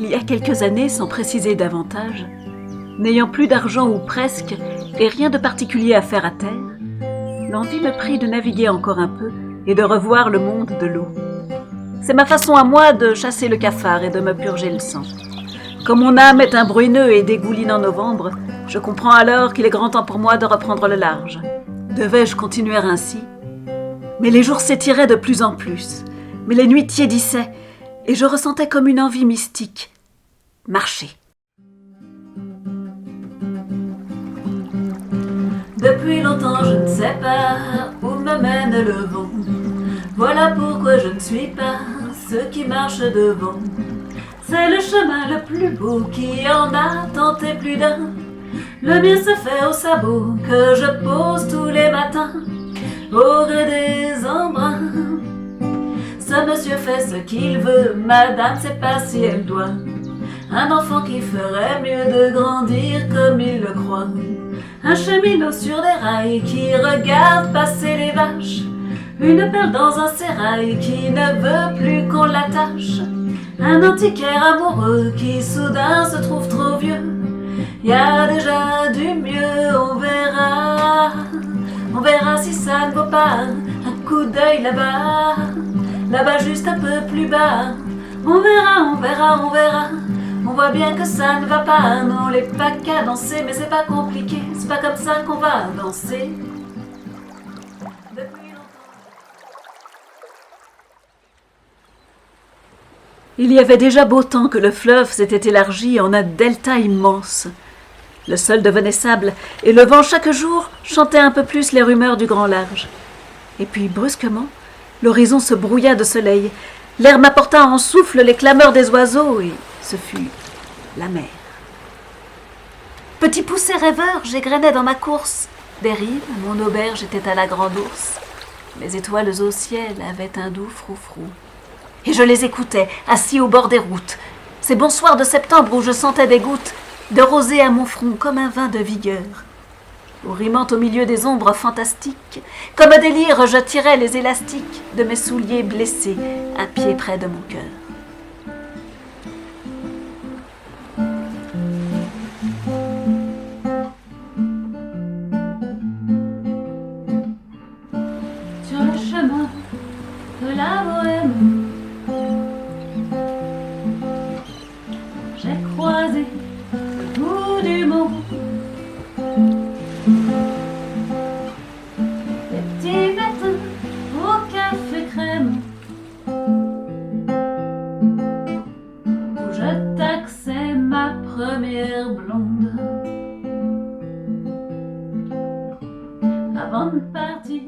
il y a quelques années, sans préciser davantage, n'ayant plus d'argent ou presque, et rien de particulier à faire à terre, l'envie me prit de naviguer encore un peu et de revoir le monde de l'eau. C'est ma façon à moi de chasser le cafard et de me purger le sang. Comme mon âme est un bruineux et dégouline en novembre, je comprends alors qu'il est grand temps pour moi de reprendre le large. Devais-je continuer ainsi? Mais les jours s'étiraient de plus en plus, mais les nuits tiédissaient, et je ressentais comme une envie mystique. Marcher. Depuis longtemps je ne sais pas où me mène le vent. Voilà pourquoi je ne suis pas ceux qui marchent devant. C'est le chemin le plus beau qui en a tenté plus d'un. Le mien se fait au sabot que je pose tous les matins, au gré des embruns. Ce monsieur fait ce qu'il veut, madame sait pas si elle doit. Un enfant qui ferait mieux de grandir comme il le croit. Un cheminot sur des rails qui regarde passer les vaches. Une perle dans un sérail qui ne veut plus qu'on l'attache. Un antiquaire amoureux qui soudain se trouve trop vieux. Y a déjà du mieux, on verra. On verra si ça ne vaut pas un coup d'œil là-bas. Là-bas juste un peu plus bas. On verra, on verra, on verra. On voit bien que ça ne va pas, non les pas qu'à danser, mais c'est pas compliqué, c'est pas comme ça qu'on va danser. Depuis longtemps. Il y avait déjà beau temps que le fleuve s'était élargi en un delta immense. Le sol devenait sable, et le vent chaque jour chantait un peu plus les rumeurs du grand large. Et puis brusquement, l'horizon se brouilla de soleil, l'air m'apporta en souffle les clameurs des oiseaux, et ce fut la mer. Petit poussé rêveur, j'égrenais dans ma course. Des rives, mon auberge était à la grande ourse. Les étoiles au ciel avaient un doux froufrou. Et je les écoutais, assis au bord des routes. Ces bons soirs de septembre où je sentais des gouttes de rosée à mon front comme un vin de vigueur. Où rimant au milieu des ombres fantastiques, comme un délire, je tirais les élastiques de mes souliers blessés, un pied près de mon cœur. Sur le chemin de la bohème, j'ai croisé le bout du monde. Les petits matins au café crème, où je taxais ma première blonde. Avant de partir